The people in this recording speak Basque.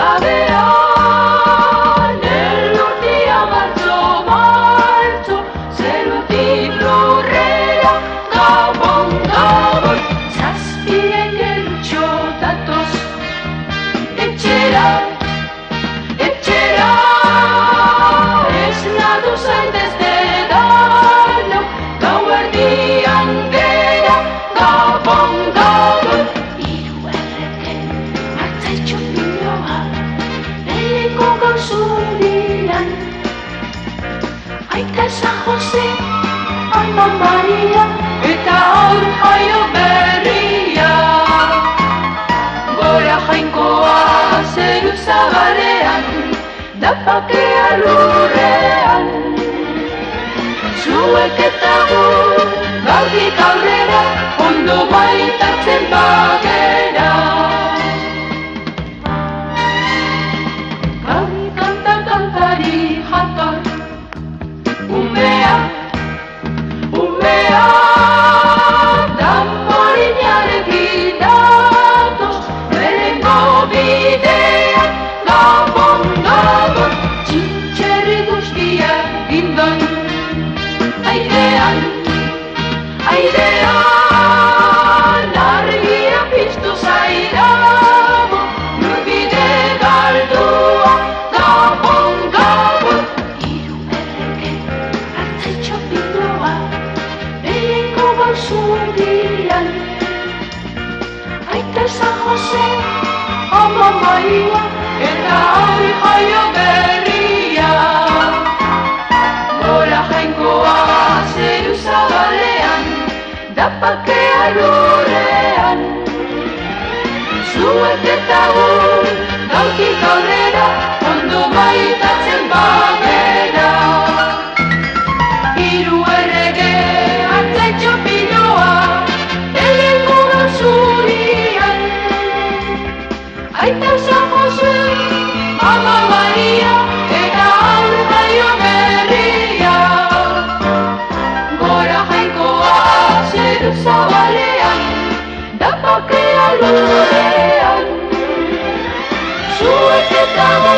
gabean, elurtia martxo, zerutik lurrera, gabon, zazpien gerutxo datoz, etxera, ez nadu zaitez dedano, gauerdian gera, gabon, hiru erreken hartzaitxo piloa, beliko gauzurian, aita San Jose, Ama Maria, eta aur jaio berria, gora jainkoa zeru zabalean, dapakea lurrean, zuek eta gu gaurtik aurrera, ondo maitatzen bagera. Gauri kantari jator, umea, danborinarekin datoz, berengo bidean, gabon, txintxerri guztiak gindon, airean, argia piztu zairago, nurbide galdua, gabon, hiru erreken hartzaitxo piloa, beliko gauzurian, aita San Jose, Ama Maria, eta aur jaio berria, gora jainkoa zeru zabalean, dapakea lurrean, zuek eta gu gaurtik aurrera, ondo maitatzen bagera. Hiru errege hartzaitxo piloa, beliko gauzurian, aita San Jose, Ama Maria, eta aur jaio berria, gora jainkoa zeru zabalean, dapakea lurrean, zuek eta gu